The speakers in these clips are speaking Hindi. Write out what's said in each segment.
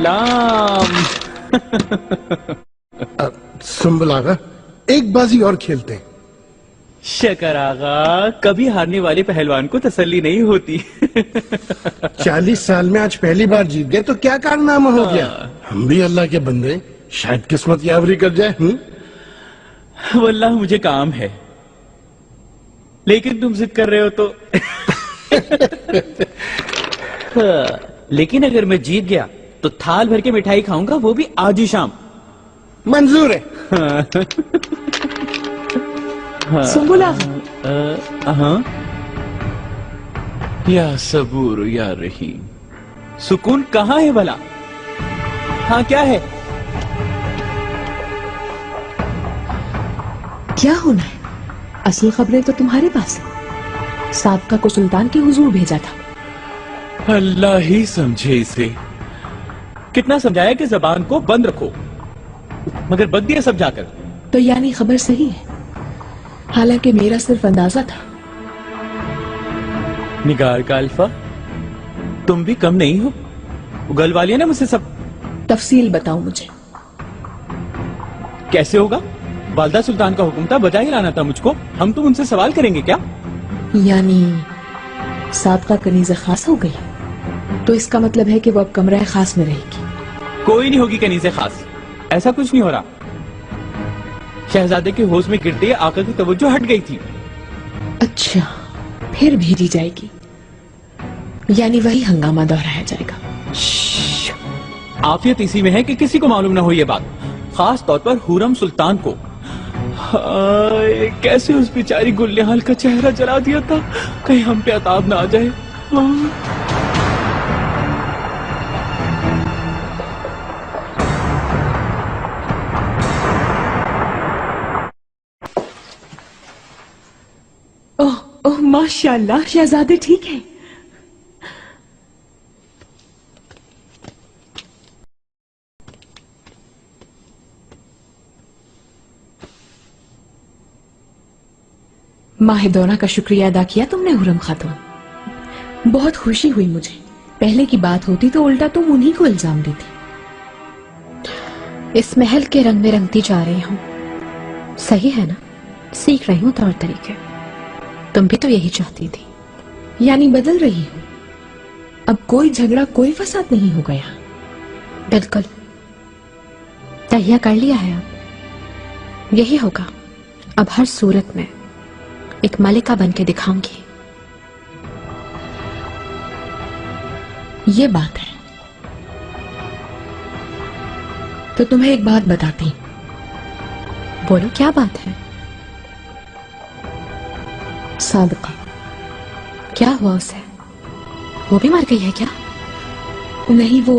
सलाम। सुंबुल आगा, एक बाजी और खेलते हैं। शकर आगा, कभी हारने वाले पहलवान को तसल्ली नहीं होती। 40 साल में आज पहली बार जीत गए तो क्या कारनामा हो गया। हम भी अल्लाह के बंदे, शायद किस्मत यावरी कर जाए। वल्लाह मुझे काम है, लेकिन तुम जिद कर रहे हो तो। लेकिन अगर मैं जीत गया तो थाल भर के मिठाई खाऊंगा, वो भी आज ही शाम। मंजूर है। सुंबुल हाँ, या सबूर या रहीम, सुकून कहाँ है भला? हाँ, क्या है? क्या होना है? असल खबरें तो तुम्हारे पास है। साबका को सुल्तान के हुजूर भेजा था। अल्लाह ही समझे इसे। कितना समझाया कि जबान को बंद रखो, मगर बक दिया सब जाकर। तो यानी खबर सही है, हालांकि मेरा सिर्फ अंदाजा था। निगार का अल्फा, तुम भी कम नहीं हो। उगल वाली है ना मुझसे सब। तफसील बताओ मुझे। कैसे होगा? वालदा सुल्तान का हुक्म था, बजाय लाना था मुझको। हम तुम उनसे सवाल करेंगे क्या? यानी साबका कनीज़े खास हो गई, तो इसका मतलब है कि वो अब कमरा खास में रहेगी। कोई नहीं होगी कनीज़े खास, ऐसा कुछ नहीं हो रहा। शहजादे के होश में गिरते ही आका की तवज्जो हट गई थी। अच्छा, फिर भेजी जाएगी, यानी वही हंगामा दोहराया जाएगा। आफियत इसी में है कि किसी को मालूम ना हो ये बात, खास तौर पर हुरम सुल्तान को। कैसे उस बेचारी गुलनिहाल का चेहरा जला दिया था, कहीं हम पे अताब ना आ जाए। ओह ओह, माशाल्लाह, शहजादे ठीक है। माहिदौरा का शुक्रिया अदा किया तुमने हुरम खातून। बहुत खुशी हुई मुझे। पहले की बात होती तो उल्टा तुम उन्हीं को इल्जाम देती। इस महल के रंग में रंगती जा रही हूँ, सही है ना? सीख रही हूँ तौर तरीके। तुम भी तो यही चाहती थी। यानी बदल रही हूँ। अब कोई झगड़ा, कोई फसाद नहीं हो गया। बिल्कुल, तहिया कर लिया है। अब यही होगा। अब हर सूरत में एक मलिका बन के दिखाऊंगी। ये बात है तो तुम्हें एक बात बताती। बोलो, क्या बात है? सादका। क्या हुआ उसे? वो भी मर गई है क्या? नहीं, वो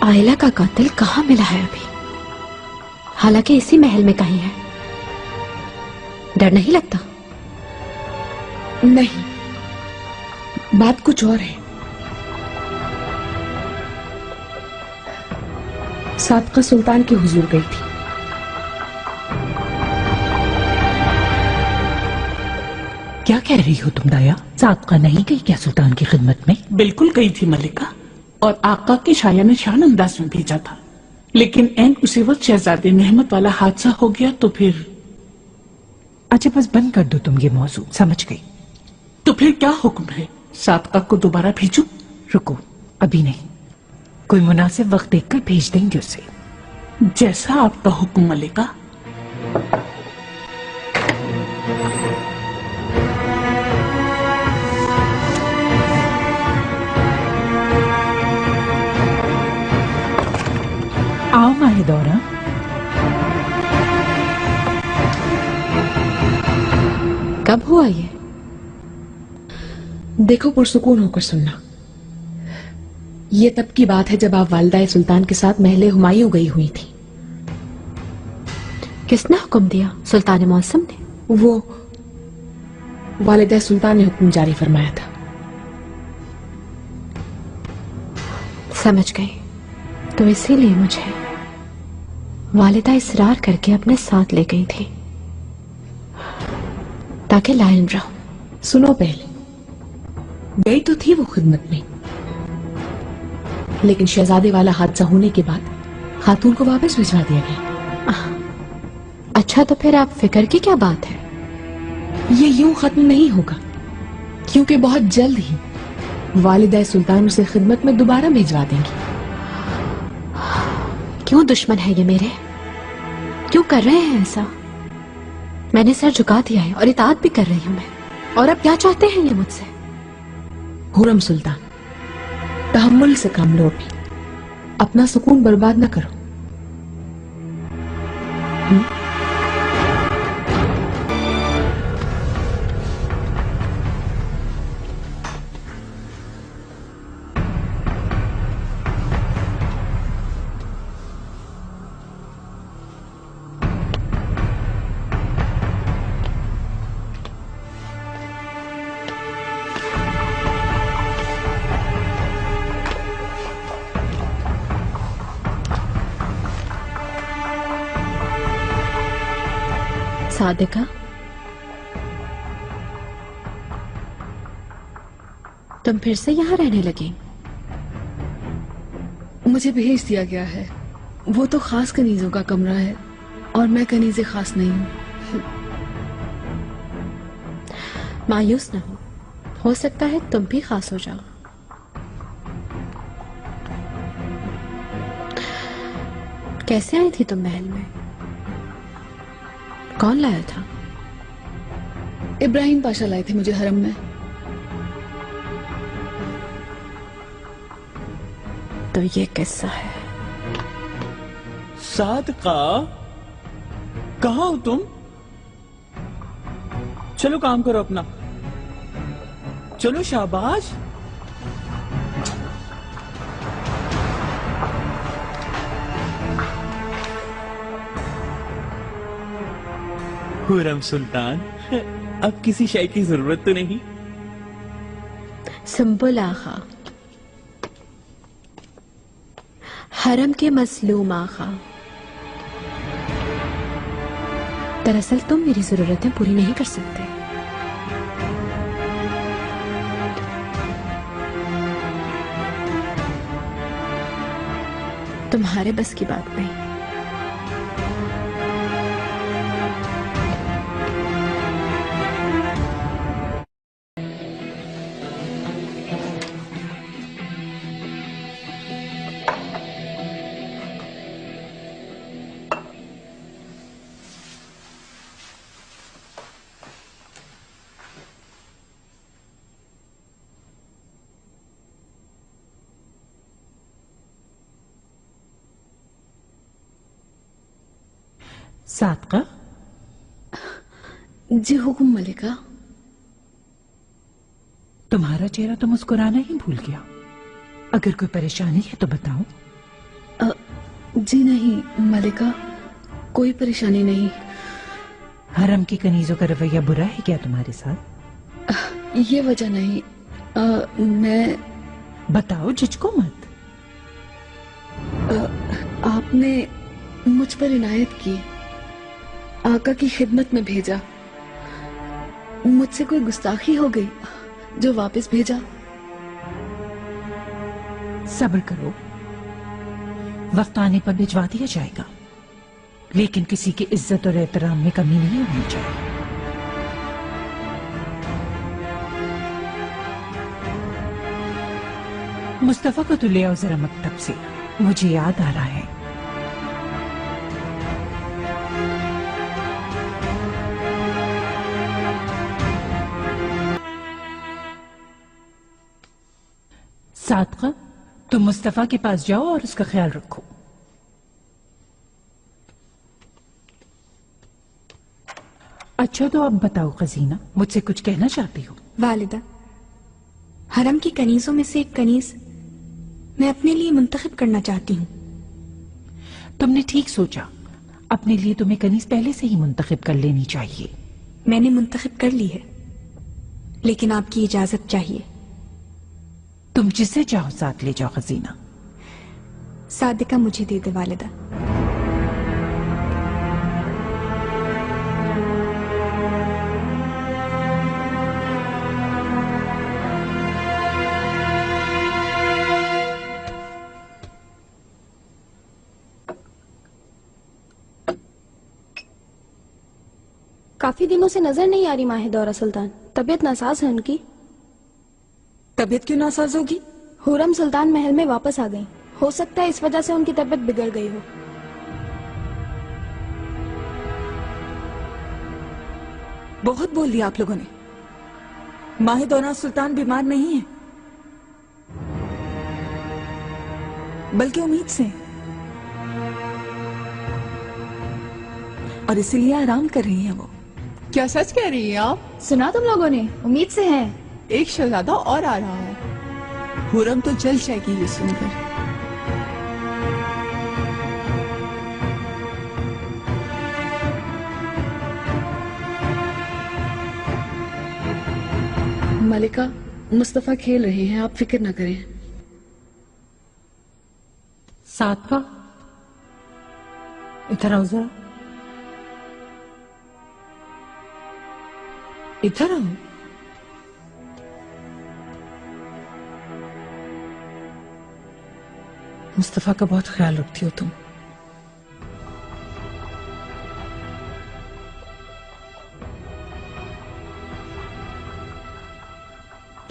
आयला का कातिल कहाँ मिला है अभी? हालांकि इसी महल में कहीं है। डर नहीं लगता? नहीं, बात कुछ और है। साबका सुल्तान के हुजूर गई थी। क्या कह रही हो तुम दाया? साबका नहीं गई क्या सुल्तान की खिदमत में? बिल्कुल गई थी मलिका, और आका के शाया ने शान अंदाज में भेजा था। लेकिन एन उसी वक्त शहजादे नेहमत वाला हादसा हो गया, तो फिर। अच्छा, बस बंद कर दो तुम ये मौजू। समझ गई। तो फिर क्या हुक्म है? साबका को दोबारा भेजूं? रुको, अभी नहीं। कोई मुनासिब वक्त देखकर भेज देंगे उसे। जैसा आपका हुक्म मलिका। आओ माहिदौरा। कब हुआ ये? देखो, पुरसुकून होकर सुनना। ये तब की बात है जब आप वालिदा सुल्तान के साथ महले हुमायूं गई हुई थी। किसने हुक्म दिया? सुल्तान मौसम ने? वो वालिदा सुल्तान ने हुक्म जारी फरमाया था। समझ गई। तो इसीलिए मुझे वालिदा इसरार करके अपने साथ ले गई थी, ताकि लाइन रहूं। सुनो, पहले गई तो थी वो खिदमत में, लेकिन शहजादे वाला हादसा होने के बाद खातून को वापस भिजवा दिया गया। अच्छा, तो फिर आप फिक्र की क्या बात है? ये यूं खत्म नहीं होगा, क्योंकि बहुत जल्द ही वालिदा सुल्तान उसे खिदमत में दोबारा भिजवा देंगी। क्यों दुश्मन है ये मेरे? क्यों कर रहे हैं ऐसा? मैंने सर झुका दिया है और इताअत भी कर रही हूं मैं। और अब क्या चाहते हैं ये मुझसे? हुरम सुल्तान, तहम्मुल से काम लो, अभी अपना सुकून बर्बाद न करो। सादिका, तुम फिर से यहाँ रहने लगी? मुझे भेज दिया गया है। वो तो खास कनीजों का कमरा है और मैं कनीज़े खास नहीं हूँ। मायूस न हो सकता है तुम भी खास हो जाओ। कैसे आई थी तुम महल में? कौन लाया था? इब्राहिम पाशा लाए थे मुझे हरम में। तो ये किस्सा है। सादका, कहाँ हो तुम? चलो काम करो अपना। चलो शाबाश। हुरम सुल्तान, अब किसी शय की जरूरत तो नहीं? सुंबुल आखा, हरम के मसलूम आखा, दरअसल तुम मेरी जरूरतें पूरी नहीं कर सकते। तुम्हारे बस की बात नहीं। सादका, जी हुक्म मलिका। तुम्हारा चेहरा तो मुस्कुराना ही भूल गया। अगर कोई परेशानी है तो बताओ। जी नहीं मलिका, कोई परेशानी नहीं। हरम की कनीजों का रवैया बुरा है क्या तुम्हारे साथ? ये वजह नहीं। मैं बताओ, झिझको मत। आपने मुझ पर इनायत की, आका की खिदमत में भेजा। मुझसे कोई गुस्ताखी हो गई जो वापस भेजा? सब्र करो, वक्त आने पर भिजवा दिया जाएगा, लेकिन किसी की इज्जत और एहतराम में कमी नहीं होनी चाहिए। मुस्तफा को तो ले आओ जरा मकतब से, मुझे याद आ रहा है। सादका, तुम मुस्तफा के पास जाओ और उसका ख्याल रखो। अच्छा, तो अब बताओ खजीना, मुझसे कुछ कहना चाहती हो? वालिदा, हरम की कनीजों में से एक कनीज मैं अपने लिए मुंतखब करना चाहती हूँ। तुमने ठीक सोचा, अपने लिए तुम्हें कनीज पहले से ही मुंतखब कर लेनी चाहिए। मैंने मुंतखब कर ली है, लेकिन आपकी इजाजत चाहिए। तुम जिसे चाहो साथ ले जाओ खजीना। सादिका मुझे दे दे वालिदा। काफी दिनों से नजर नहीं आ रही माहे दौरा सुल्तान। तबीयत नासाज है उनकी। तबीयत क्यों नासाज होगी? हुरम सुल्तान महल में वापस आ गई। हो सकता है इस वजह से उनकी तबीयत बिगड़ गई हो। बहुत बोल दिया आप लोगों ने। माहे दौरा सुल्तान बीमार नहीं है, बल्कि उम्मीद से, और इसीलिए आराम कर रही हैं वो। क्या सच कह रही हैं आप? सुना तुम लोगों ने? उम्मीद से हैं। एक शहजादा और आ रहा है। हुरम तो जल जाएगी ये सुनकर। मलिका, मुस्तफा खेल रहे हैं, आप फिक्र न करें। सादका, इधर आओ जरा। इधर आओ। मुस्तफा का बहुत ख्याल रखती हो तुम।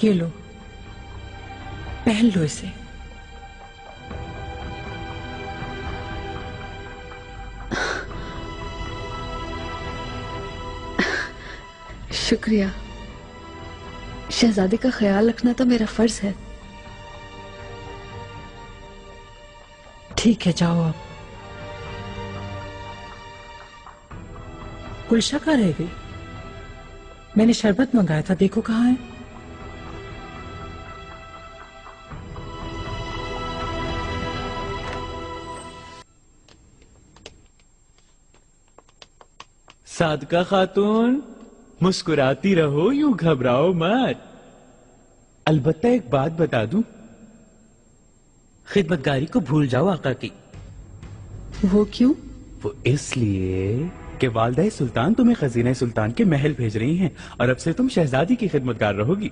ये लो, पहन लो इसे। शुक्रिया। शहजादे का ख्याल रखना तो मेरा फर्ज है। ठीक है, जाओ अब। गुलशा कहाँ रह गई? मैंने शरबत मंगाया था, देखो कहाँ है। सादका खातून, मुस्कुराती रहो, यूं घबराओ मत। अलबत्ता एक बात बता दूं, खिदमतगारी को भूल जाओ आका की। वो क्यों? वो इसलिए कि वालदा सुल्तान तुम्हें खजीना सुल्तान के महल भेज रही हैं और अब से तुम शहजादी की खिदमतगार रहोगी।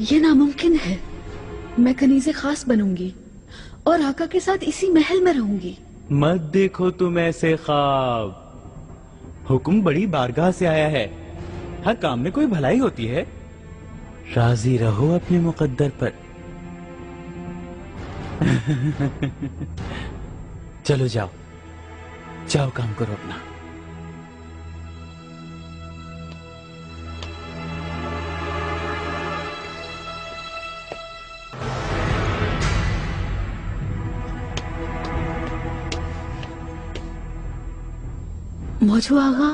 ये नामुमकिन है। मैं कनीज़े खास बनूंगी और आका के साथ इसी महल में रहूंगी। मत देखो तुम ऐसे ख्वाब। हुक्म बड़ी बारगाह से आया है, हर काम में कोई भलाई होती है। राजी रहो अपने मुकद्दर पर। चलो जाओ, जाओ काम करो अपना। मौजू आगा,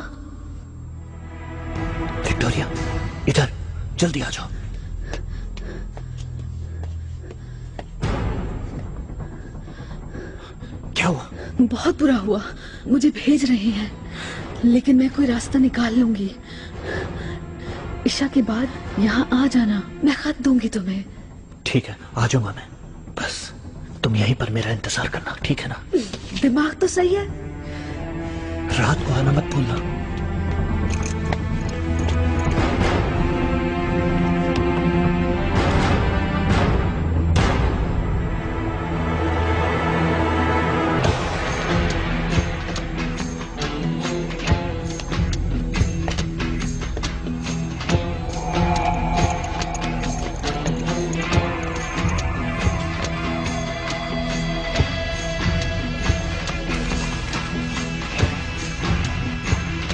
विक्टोरिया, इधर जल्दी आ जाओ। क्या हुआ? बहुत बुरा हुआ। मुझे भेज रहे हैं, लेकिन मैं कोई रास्ता निकाल लूंगी। इशा के बाद यहाँ आ जाना, मैं खत दूंगी तुम्हें। ठीक है, आ जाऊंगा मैं। बस तुम यहीं पर मेरा इंतजार करना, ठीक है ना? दिमाग तो सही है। रात को आना मत भूलना।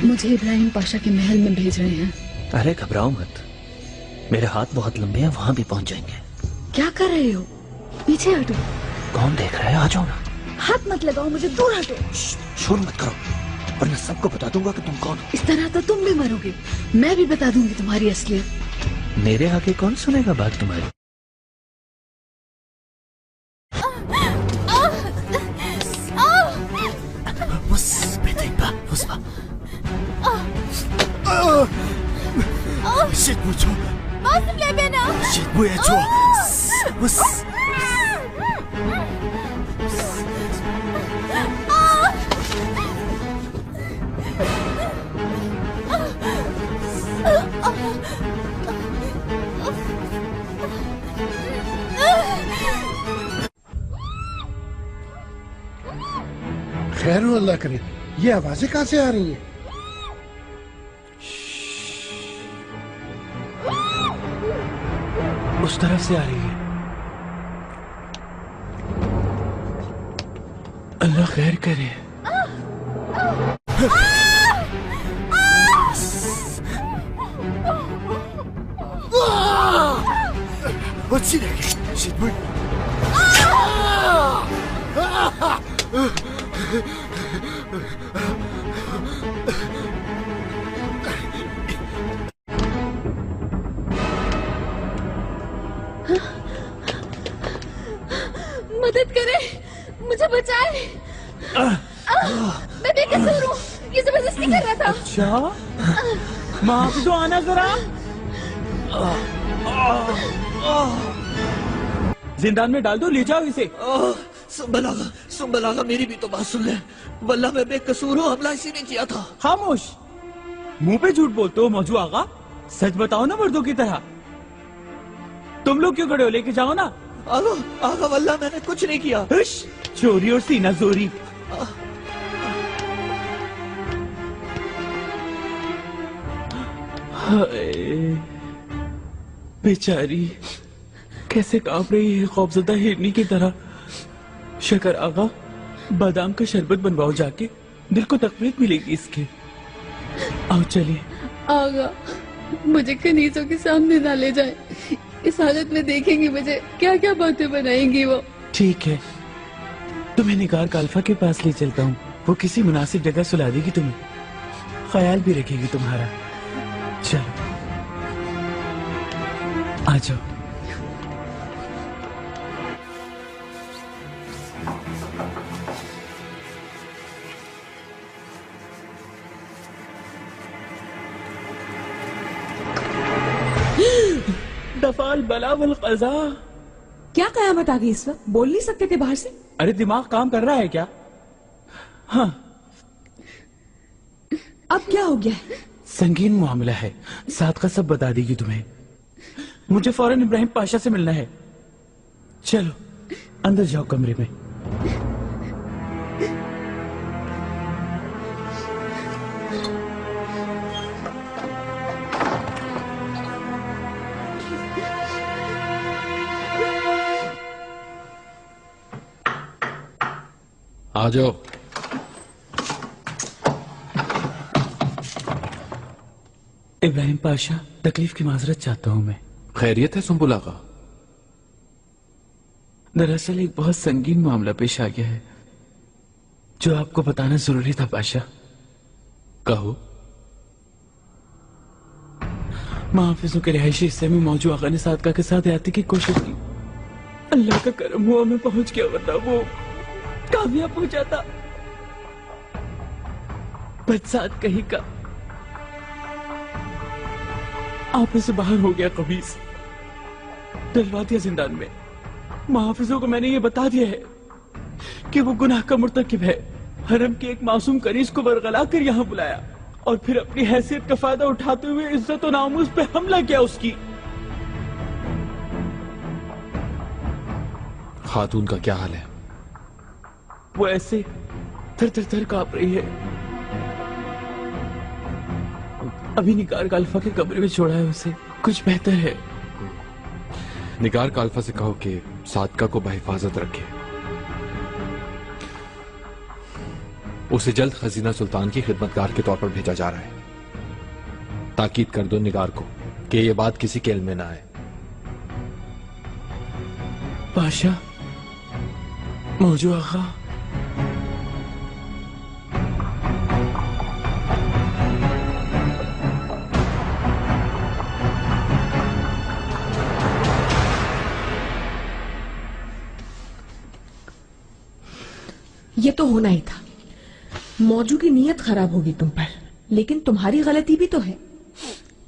मुझे इब्राहिम पाशा के महल में भेज रहे हैं। अरे घबराओ मत, मेरे हाथ बहुत लंबे हैं, वहां भी पहुंच जाएंगे। क्या कर रहे हो? पीछे हटो। कौन देख रहा है? आ जाओ ना। हाथ मत लगाओ मुझे, दूर हटो। शोर मत करो, वरना सबको बता दूंगा कि तुम कौन हो। इस तरह तो तुम भी मरोगे। मैं भी बता दूंगी तुम्हारी असलियत। मेरे आगे कौन सुनेगा बात तुम्हारी? Shit mucho. Masum le beni. Shit bu eto. Bus. खैर हो अल्लाह करे। ये आवाजें कहाँ से आ रही हैं? उस तरफ से आ रही है। अल्लाह खैर करे। What's in it? Shit, wait. मदद करे, मुझे बचाए। मैं बेकसूर हूँ, ये जबरदस्ती कर रहा था। अच्छा, माफ तो आना जरा। जिंदान में डाल दो, ले जाओ इसे। सुंबल आगा, मेरी भी तो बात सुन ले। वल्लाह मैं बेकसूर हूँ, हमला इसी ने किया था। खामोश, मुंह पे झूठ बोलते हो मौजू आगा। सच बताओ ना मर्दों की तरह। तुम लोग क्यों खड़े हो? लेके जाओ ना। आगा वल्लाह मैंने कुछ नहीं किया। चोरी और सीना जोरी। बेचारी कैसे कांप रही है, खौफजदा हिरनी की तरह। शकर आगा, बादाम का शरबत बनवाओ जाके, दिल को तकलीफ मिलेगी इसके। आओ चलिए। आगा, मुझे कनीजों के सामने ना ले जाए। इस हालत में देखेंगी मुझे, क्या क्या बातें बनाएंगी वो। ठीक है, तुम्हें निगार काल्फा के पास ले चलता हूँ। वो किसी मुनासिब जगह सुला देगी तुम्हें, ख्याल भी रखेगी तुम्हारा। चलो आ जाओ। दफाल बला वल क़ज़ा। क्या कयामत आ गई इस वक्त? बोल नहीं सकते थे बाहर से? अरे दिमाग काम कर रहा है क्या? हाँ। अब क्या हो गया है? संगीन मामला है, सादका सब बता देगी तुम्हें। मुझे फौरन इब्राहिम पाशा से मिलना है। चलो अंदर जाओ कमरे में। आ जाओ। इब्राहिम पाशा, तकलीफ की माजरत चाहता हूं मैं। खैरियत है सुंबुल आगा? दरअसल एक बहुत संगीन मामला पेश आ गया है जो आपको बताना जरूरी था पाशा। कहो। महाफिजों के रिहायशी हिस्से में मौजू आगा ने सादका के साथ याती की कोशिश की। अल्लाह का करम हुआ मैं पहुंच गया, वरना वो कामयाब हो जाता। बदसात कहीं का आप से बाहर हो गया कबीस, डलवा दिया जिंदान में। महाफिजों को मैंने ये बता दिया है कि वो गुनाह का मुर्तकिब है। हरम के एक मासूम कनीज को बरगला कर यहाँ बुलाया और फिर अपनी हैसियत का फायदा उठाते हुए इज्जत और नामूस पे हमला किया उसकी। खातून का क्या हाल है? वो ऐसे थर थर थर कांप रही है। अभी निगार काल्फा के कमरे में छोड़ा है उसे, कुछ बेहतर है। निगार काल्फा से कहो कि सादका को बहिफाजत रखे। उसे जल्द खजीना सुल्तान की खिदमतगार के तौर पर भेजा जा रहा है। ताकीद कर दो निगार को कि यह बात किसी के इल्म में ना आए। पाशा, मौजू आगा, ये तो होना ही था। मौजू की नीयत खराब होगी तुम पर, लेकिन तुम्हारी गलती भी तो है।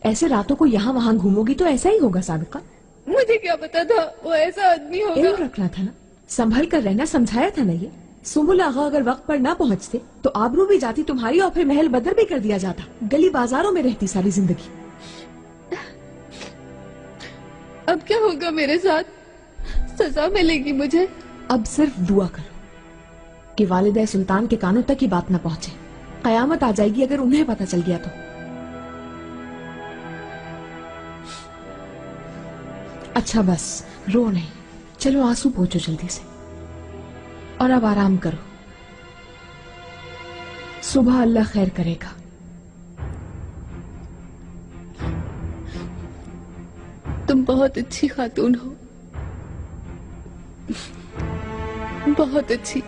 ऐसे रातों को यहाँ वहाँ घूमोगी तो ऐसा ही होगा सादिका। मुझे क्या पता था वो ऐसा आदमी होगा। इल्म रखना था ना, संभल कर रहना समझाया था ना। ये सुंबुल आगा अगर वक्त पर ना पहुँचते तो आबरू भी जाती तुम्हारी और फिर महल बदर भी कर दिया जाता। गली बाजारों में रहती सारी जिंदगी। अब क्या होगा मेरे साथ? सजा मिलेगी मुझे। अब सिर्फ दुआ करो कि वालिदा सुल्तान के कानों तक ही बात न पहुंचे। कयामत आ जाएगी अगर उन्हें पता चल गया तो। अच्छा बस रो नहीं, चलो आंसू पोंछो जल्दी से और अब आराम करो। सुबह अल्लाह खैर करेगा। तुम बहुत अच्छी खातून हो, बहुत अच्छी।